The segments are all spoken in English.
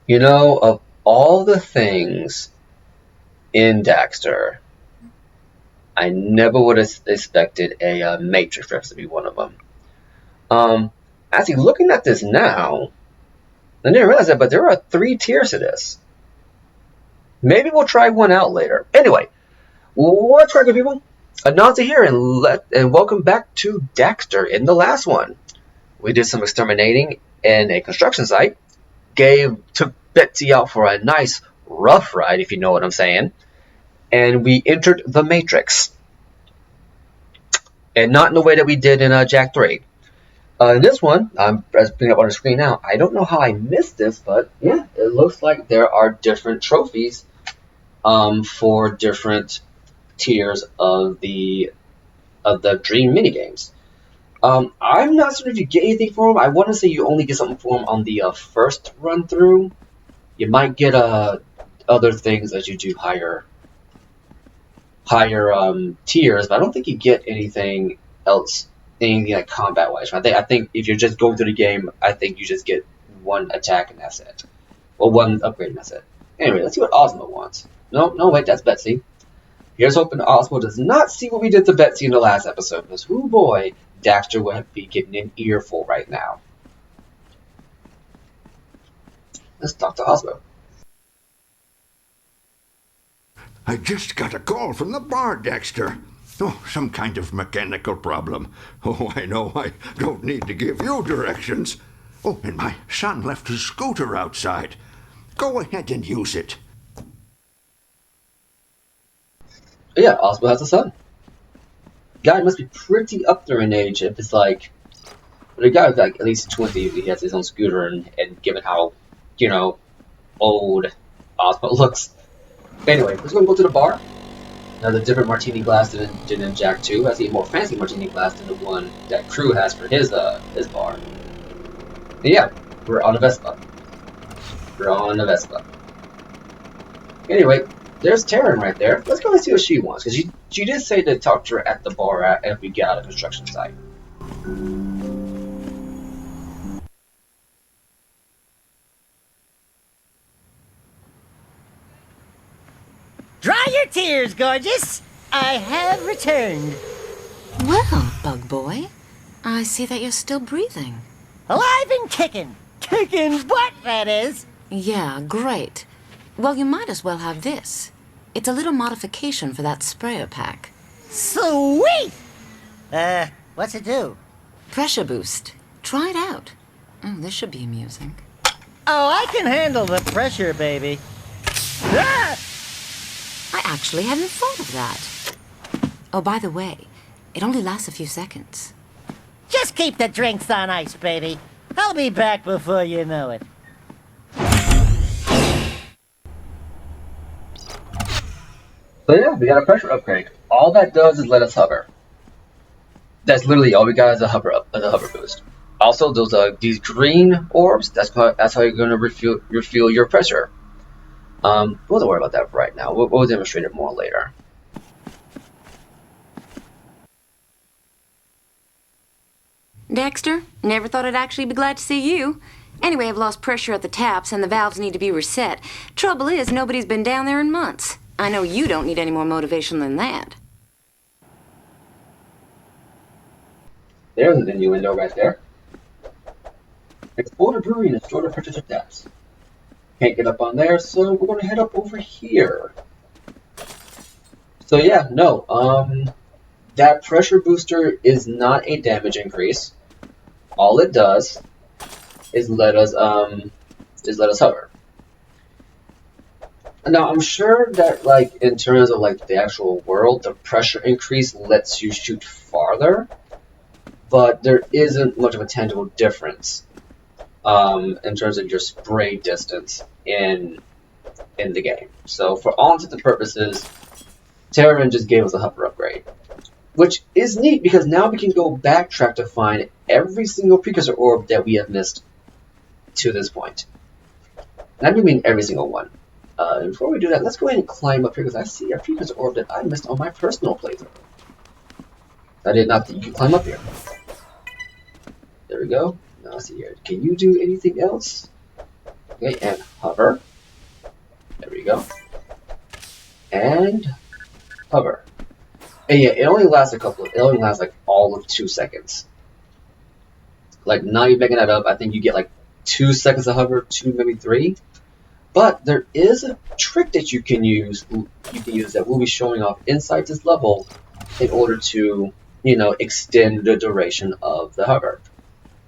You know, of all the things in Daxter, I never would have expected a Matrix reference to be one of them. Um, Actually, looking at this now, I didn't realize that, but there are 3 tiers to this. Maybe we'll try one out later. Anyway, what's right, good people? Anansi here, and welcome back to Daxter. In the last one, we did some exterminating in a construction site. Took Betsy out for a nice rough ride, if you know what I'm saying, and we entered the Matrix, and not in the way that we did in Jack 3. In this one, I'm bringing up on the screen now. I don't know how I missed this, but yeah, it looks like there are different trophies for different tiers of the dream minigames. I'm not certain if you get anything for them. I want to say you only get something for them on the first run through. You might get other things as you do higher tiers, but I don't think you get anything else, anything like combat wise. I think if you're just going through the game, I think you just get one attack and that's it, or one upgrade and that's it. Anyway, let's see what Ozmo wants. No, wait, that's Betsy. Here's hoping Ozmo does not see what we did to Betsy in the last episode, because oh boy, Daxter would be getting an earful right now. Let's talk to Ozmo. I just got a call from the bar, Daxter. Oh, some kind of mechanical problem. Oh, I know I don't need to give you directions. Oh, and my son left his scooter outside. Go ahead and use it. Yeah, Ozmo has a son. Guy must be pretty up there in age if it's like, the guy is like at least 20 if he has his own scooter, and given how, old Ozmo looks. Anyway, let's go to the bar. Another different martini glass than in Jack 2. I see a more fancy martini glass than the one that Crew has for his bar. And yeah, we're on a Vespa. Anyway, there's Taryn right there. Let's go and see what she wants, because she did say to talk to her at the bar if we get out of the construction site. Dry your tears, gorgeous! I have returned. Well, Bug Boy, I see that you're still breathing. Alive and kicking. Kicking butt, that is. Yeah, great. Well, you might as well have this. It's a little modification for that sprayer pack. Sweet! What's it do? Pressure boost. Try it out. Oh, this should be amusing. Oh, I can handle the pressure, baby. Ah! I actually hadn't thought of that. Oh, by the way, it only lasts a few seconds. Just keep the drinks on ice, baby. I'll be back before you know it. So yeah, we got a pressure upgrade. All that does is let us hover. That's literally all we got is a hover boost. Also, these green orbs. That's how you're gonna refuel your pressure. We'll don't worry about that right now. We'll demonstrate it more later. Daxter, never thought I'd actually be glad to see you. Anyway, I've lost pressure at the taps and the valves need to be reset. Trouble is, nobody's been down there in months. I know you don't need any more motivation than that. There's an innuendo right there. Explore the brewery and store the pressure taps. Can't get up on there, so we're gonna head up over here. So yeah, no, that pressure booster is not a damage increase. All it does is let us hover. Now I'm sure that like in terms of like the actual world, the pressure increase lets you shoot farther, but there isn't much of a tangible difference in terms of your spray distance in the game. So for all intents and purposes, Terran just gave us a hover upgrade, which is neat because now we can go backtrack to find every single precursor orb that we have missed to this point. And I do mean every single one. And before we do that, let's go ahead and climb up here because I see a precursor orb that I missed on my personal playthrough. I did not think you could climb up here. There we go. Now let's see here. Can you do anything else? Okay, and hover. There we go. And hover. And yeah, it only lasts like all of 2 seconds. Like, not even making that up, I think you get like 2 seconds of hover, 2, maybe 3. But there is a trick that you can use that will be showing off inside this level in order to, extend the duration of the hover.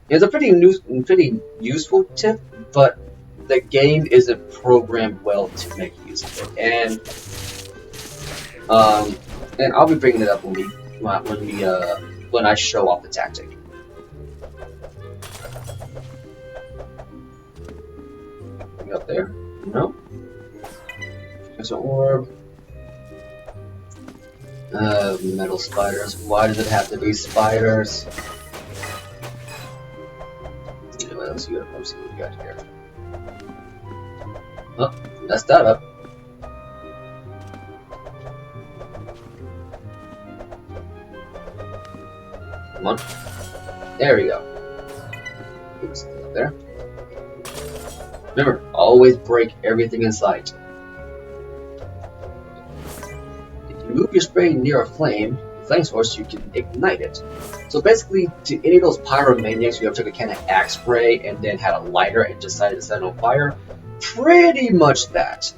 It's a pretty useful tip, but the game isn't programmed well to make use of it. And I'll be bringing it up when I show off the tactic. Up there. No. There's an orb. Metal spiders. Why does it have to be spiders? Anyway, let's see what we got here. Oh, messed that up. Come on. There we go. Oops, up there. Remember, always break everything in sight. If you move your spray near a flame source, you can ignite it. So basically, to any of those pyromaniacs who ever took a can of axe spray and then had a lighter and decided to set it on fire, pretty much that.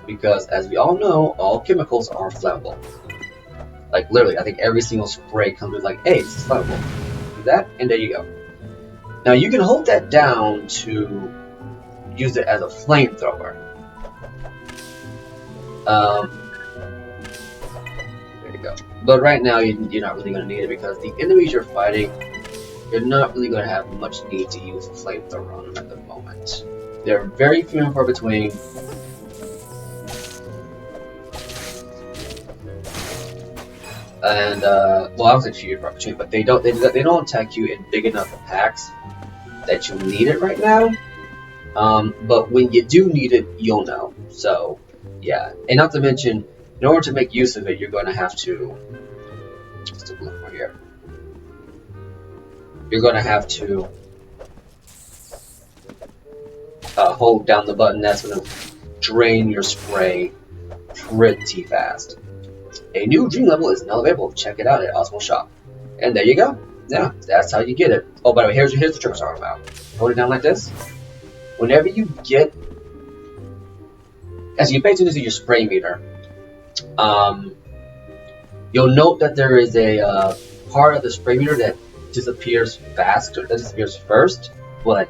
Because as we all know, all chemicals are flammable. Like literally, I think every single spray comes with like, hey, this is flammable. Do that, and there you go. Now you can hold that down to use it as a flamethrower. There you go. But right now you're not really going to need it because the enemies you're fighting, you're not really going to have much need to use a flamethrower on them at the moment. They're very few and far between. And well, I was like few and far between, but they don't attack you in big enough packs that you need it right now, but when you do need it, you'll know. So, yeah, and not to mention, in order to make use of it, you're going to have to. Just a look right here. You're going to have to hold down the button. That's going to drain your spray pretty fast. A new dream level is now available. Check it out at Osmo Shop. And there you go. Yeah, that's how you get it. Oh, by the way, here's the trick I was talking about. Hold it down like this. Whenever you get, as you pay attention to your spray meter, you'll note that there is a part of the spray meter that disappears first. But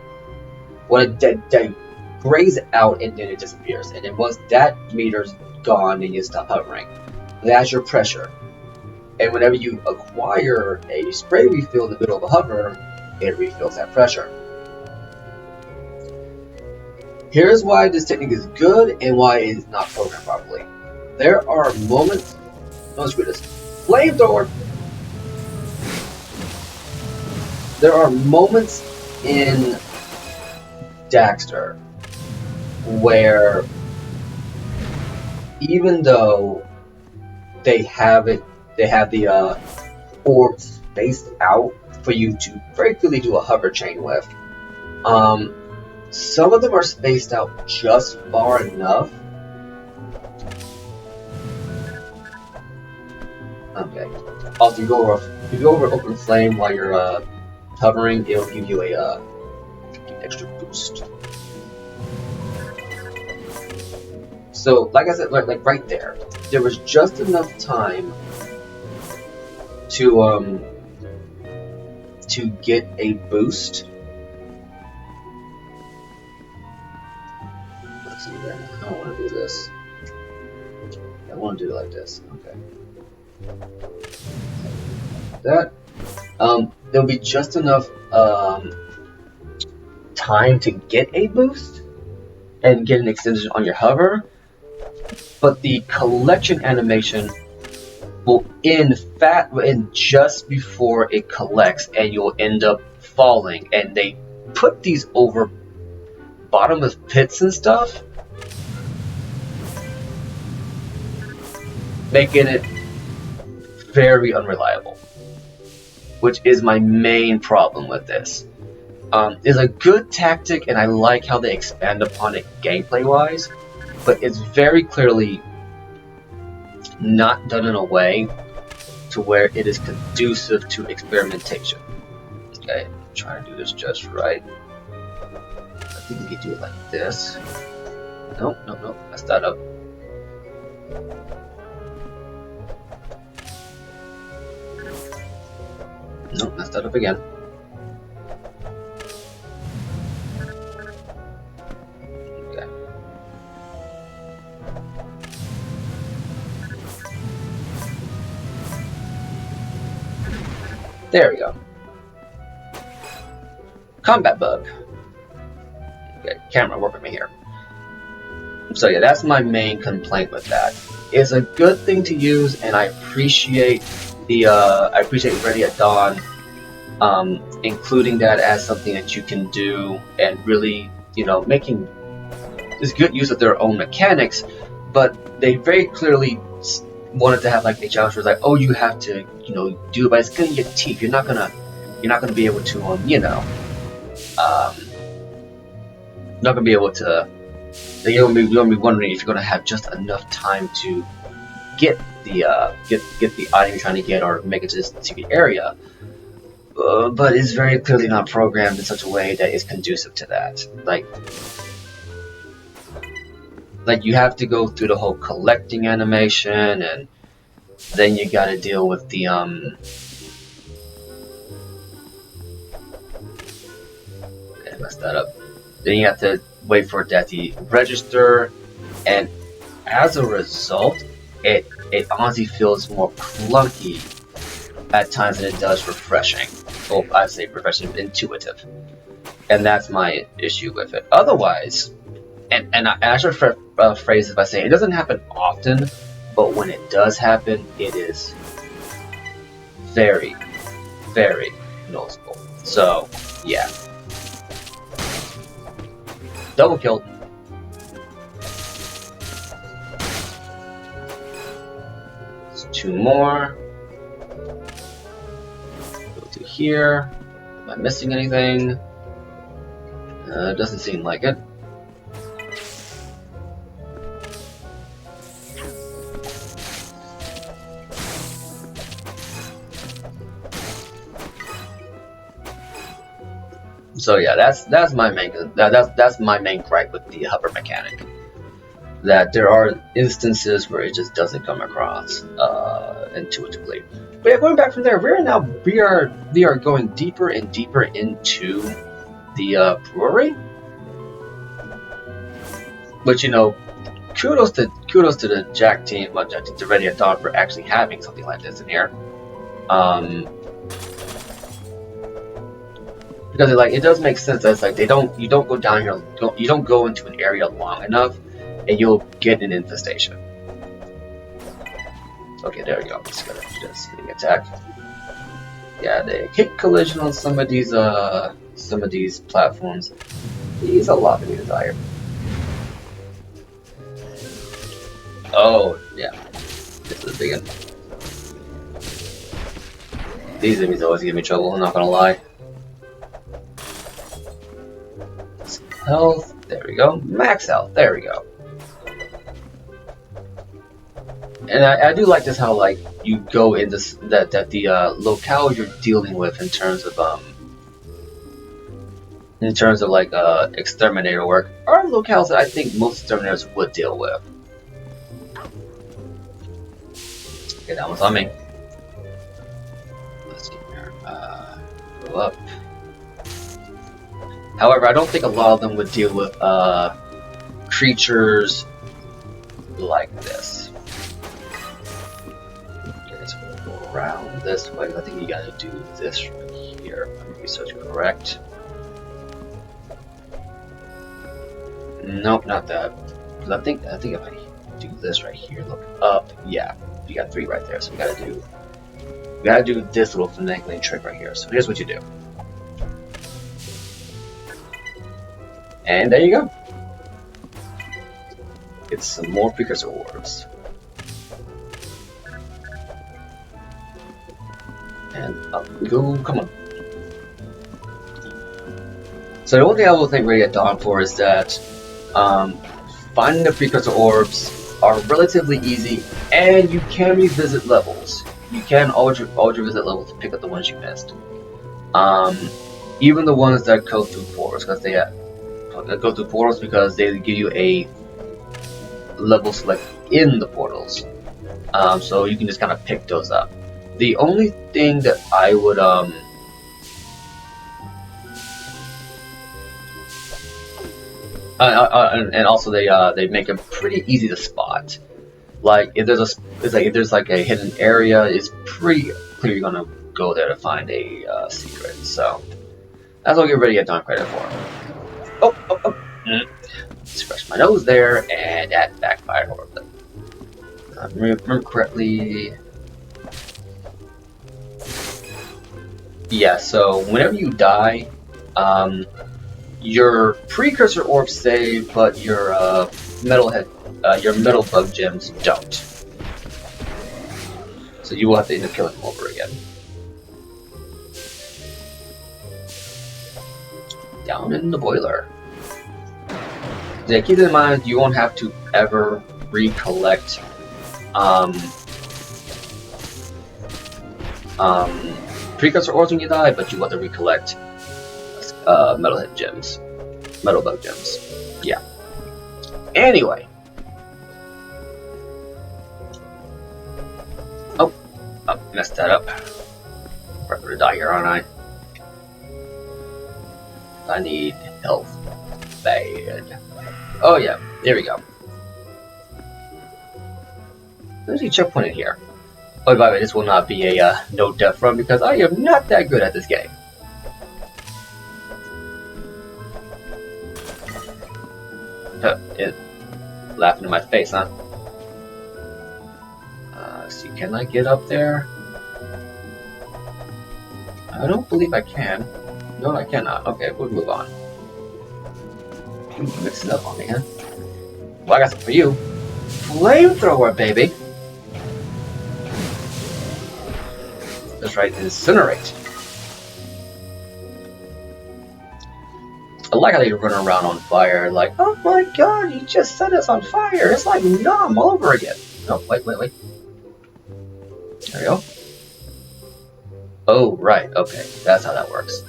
that grays out and then it disappears. And then once that meter's gone, then you stop hovering. That's your pressure. And whenever you acquire a spray refill in the middle of a hover, it refills that pressure. Here's why this technique is good and why it is not programmed properly. There are moments. Oh, screw this. Flamethrower! There are moments in Daxter where, even though they have the orbs spaced out for you to very clearly do a hover chain with. Some of them are spaced out just far enough. Okay. Also, if you go over open flame while you're hovering, it'll give you a extra boost. So, like I said, like right there, there was just enough time to get a boost. Let's see there. I don't want to do this. I want to do it like this. Okay. That. There'll be just enough time to get a boost and get an extension on your hover. But the collection animation will end just before it collects, and you'll end up falling. And they put these over bottomless pits and stuff, making it very unreliable, which is my main problem with this. is a good tactic, and I like how they expand upon it gameplay-wise, but it's very clearly not done in a way to where it is conducive to experimentation. Okay, I'm trying to do this just right. I think we could do it like this. Nope, nope, nope, messed that up. Nope, messed that up again. Okay. There we go. Combat bug. Okay, camera, work with me here. So yeah, that's my main complaint with that. It's a good thing to use, and I appreciate Ready at Dawn including that as something that you can do and really, making this good use of their own mechanics. But they very clearly wanted to have like a challenge where it's like, oh, you have to, do it by skin your teeth. You're not gonna be able to, not gonna be able to. You're gonna be wondering if you're gonna have just enough time to get the item you're trying to get or make it to this secret area. But it's very clearly not programmed in such a way that is conducive to that. Like you have to go through the whole collecting animation, and then you gotta deal with the okay, I messed that up. Then you have to wait for that to register, and as a result, it honestly feels more clunky at times than it does refreshing. Well, I'd say refreshing, intuitive, and that's my issue with it. Otherwise, and I should phrase it by saying it doesn't happen often, but when it does happen, it is very, very noticeable. So, yeah. Double kill. There's 2 more. Go to here. Am I missing anything? Doesn't seem like it. So yeah, that's my main gripe with the hover mechanic. That there are instances where it just doesn't come across intuitively. But yeah, going back from there, we are going deeper and deeper into the brewery. Which, kudos to the Jack team, to Ready at Dawn for actually having something like this in here. Because it does make sense that it's like you don't go down here, you don't go into an area long enough, and you'll get an infestation. Okay, there we go. Just gotta do this getting attack. Yeah, they hit collision on some of these platforms. These a lot to be desired. Oh yeah, this is a big one. These enemies always give me trouble. I'm not gonna lie. Health, there we go. Max health, there we go. And I do like this how you go in this that the locale you're dealing with in terms of exterminator work are locales that I think most exterminators would deal with. Okay, that one's on me. Let's get there. Go up. However, I don't think a lot of them would deal with creatures like this. Okay, so we'll go around this way. I think you gotta do this right here, if I'm researching correct. Nope, not that. Because I think if I do this right here, look up, yeah, you got 3 right there. So we gotta do this little finagling trick right here. So here's what you do. And there you go. It's some more precursor orbs. And up we go, come on. So the only thing I will think really at dawn for is that finding the precursor orbs are relatively easy, and you can revisit levels. You can always revisit levels to pick up the ones you missed. Even the ones that go through portals, because they give you a level select in the portals. So you can just kind of pick those up. The only thing that I would and also they make them pretty easy to spot. Like if there's a hidden area, it's pretty clear you're gonna go there to find a secret. So that's what I'll get ready to get Dawn credit for. Scratch my nose there, and that backfired horribly. Remember correctly. Yeah, so whenever you die, your precursor orbs save, but your metal bug gems don't. So you will have to end up killing them over again. Down in the boiler. Yeah, keep in mind you won't have to ever recollect precursor orbs when you die, but you want to recollect metal bug gems. Yeah. Anyway. Oh, messed that up. I'm gonna die here, aren't I? I need health. Bad. Oh yeah, there we go. There's a checkpoint in here. Oh, by the way, this will not be a no death run because I am not that good at this game. Laughing in my face, huh? See, can I get up there? I don't believe I can. No, I cannot. Okay, we'll move on. Mix it up on me, huh? Well, I got something for you. Flamethrower, baby! That's right, incinerate. I like how they run around on fire, like, oh my god, you just set us on fire! It's like Nom all over again! Oh, wait. There we go. Oh, right, okay, that's how that works.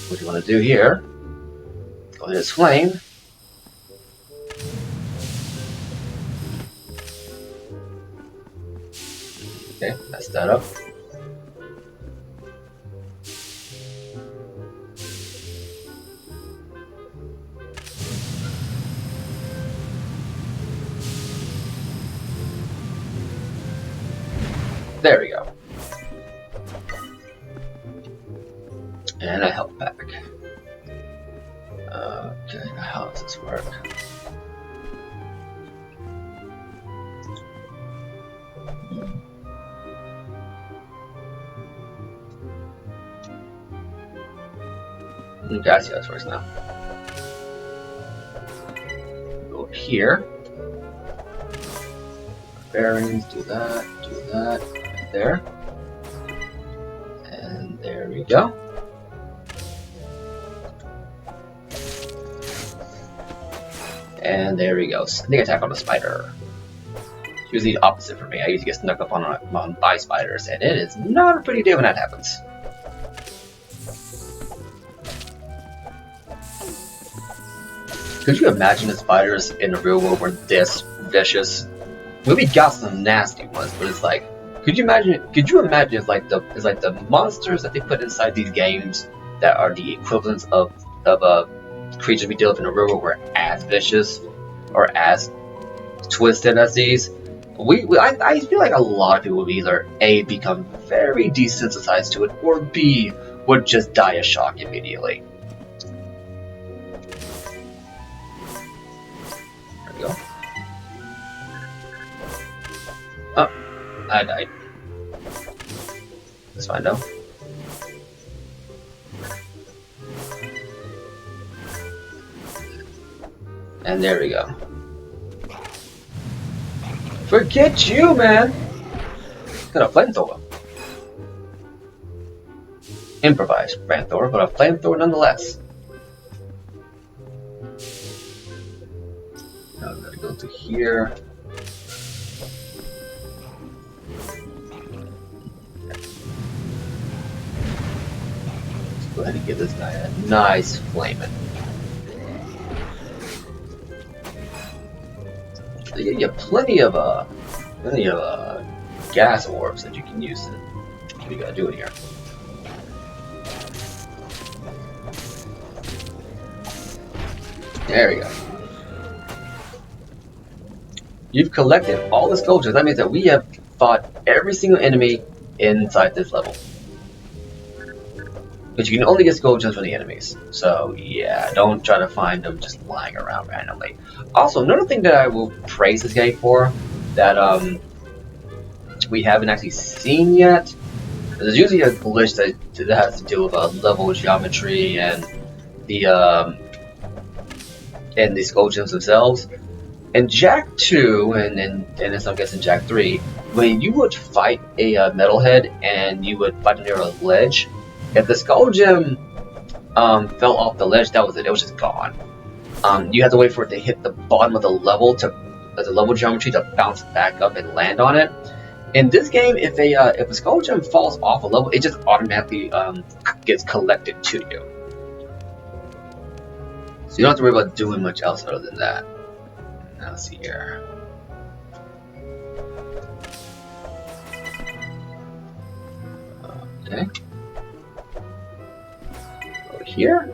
What you want to do here, go to this flame. Okay, mess that up. There we go. And a health pack. Okay, how does this work? Okay, I see how this works now. Go here. Bearings, do that, right there. And there we go. And there we go. Sneak attack on the spider. It's usually the opposite for me. I usually get snuck up on by spiders, and it is not a pretty day when that happens. Could you imagine the spiders in the real world were this vicious? We got some nasty ones, but it's like, could you imagine it's like the monsters that they put inside these games that are the equivalents of creatures we deal with in the real world were as vicious or as twisted as these? I feel like a lot of people would either A, become very desensitized to it, or B, would just die of shock immediately. There we go. Oh, I died. That's fine though. And there we go. Forget you, man! Got a flamethrower. improvised flamethrower, but a flamethrower nonetheless. Now I'm gonna go to here. Let's go ahead and give this guy a nice flaming. So you get plenty of gas orbs that you can use. What you gotta do in here? There we go. You've collected all the sculptures. That means that we have fought every single enemy inside this level. But you can only get sculptures from the enemies. So yeah, don't try to find them just lying around randomly. Also, another thing that I will praise this game for that we haven't actually seen yet. There's usually a glitch that has to do with level geometry and the sculptures themselves. In Jak 2 and in some cases in Jak 3, when you would fight a metalhead and you would fight near a ledge, if the skull gem fell off the ledge, that was it. It was just gone. You had to wait for it to hit the bottom of the level the level geometry to bounce back up and land on it. In this game, if a skull gem falls off a level, it just automatically gets collected to you. So you don't have to worry about doing much else other than that. Now let's see here. Okay. Over here.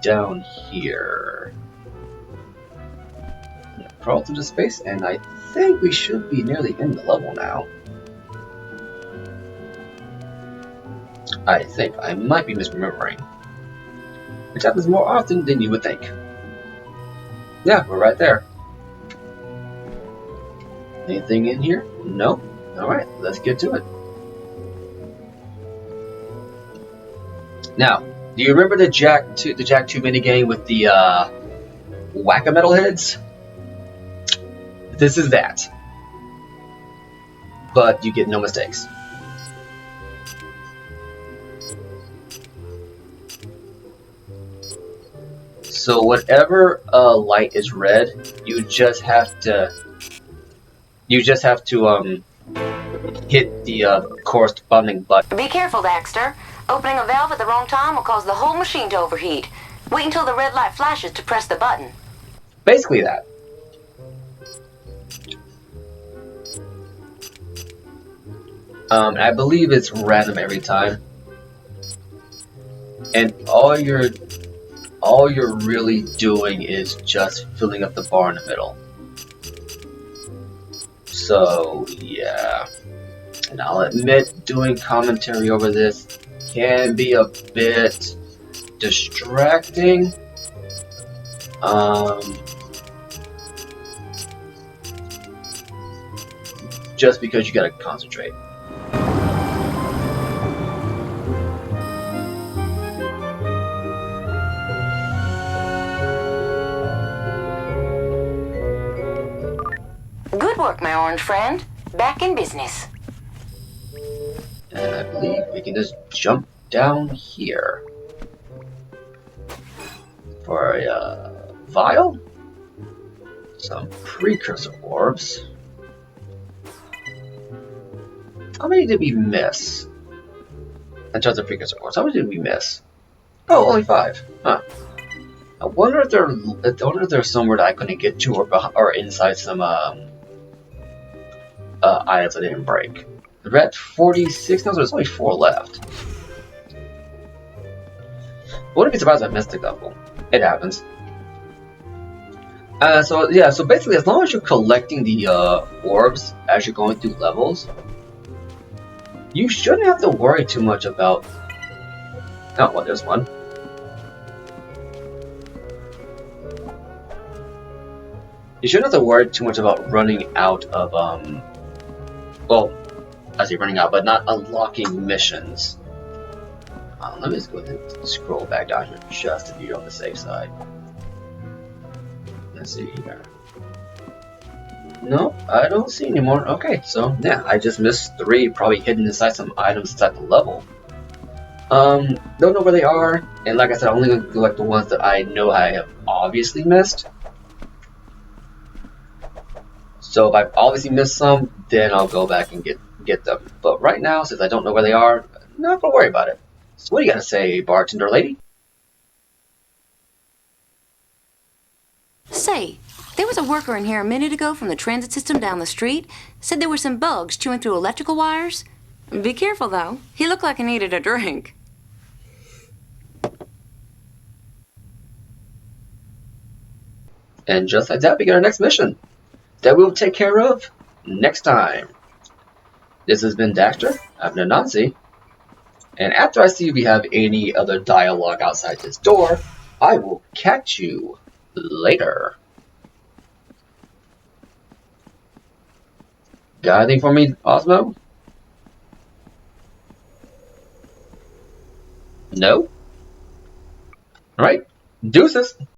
Down here. Crawl through the space, and I think we should be nearly in the level now. I think. I might be misremembering. Which happens more often than you would think. Yeah, we're right there. Anything in here? Nope. Alright, let's get to it. Now, do you remember the Jak 2 minigame with the whack-a-metal heads? This is that. But you get no mistakes. So whatever light is red, you just have to hit the corresponding button. Be careful, Daxter. Opening a valve at the wrong time will cause the whole machine to overheat. Wait until the red light flashes to press the button. Basically that. I believe it's random every time. And all you're really doing is just filling up the bar in the middle. So yeah. And I'll admit, doing commentary over this can be a bit distracting. Just because you gotta concentrate. Good work, my orange friend. Back in business. And I believe we can just jump down here for a vial, some precursor orbs. How many did we miss? In terms of precursor orbs, how many did we miss? Oh, only 5. Huh. I wonder if there's somewhere that I couldn't get to, or inside some items I didn't break. We're at 46 now, so there's only 4 left. I wouldn't be surprised if I missed a couple. It happens. So yeah, so basically, as long as you're collecting the orbs as you're going through levels, you shouldn't have to worry too much about. Oh, well, there's one. You shouldn't have to worry too much about running out of well, I say running out, but not unlocking missions. Let me just go ahead and scroll back down here just to be on the safe side. Let's see here. No, I don't see anymore. Okay, so yeah, I just missed 3, probably hidden inside some items inside the level. Don't know where they are, and like I said, I'm only gonna collect the ones that I know I have obviously missed. So if I've obviously missed some, then I'll go back and get them. But right now, since I don't know where they are, not gonna worry about it. So what do you gotta say, bartender lady? Say, there was a worker in here a minute ago from the transit system down the street. Said there were some bugs chewing through electrical wires. Be careful, though. He looked like he needed a drink. And just like that, we get our next mission that we'll take care of next time. This has been Daxter. I'm Anansi. And after I see if we have any other dialogue outside this door, I will catch you later. Got anything for me, Osmo? No? Alright, deuces.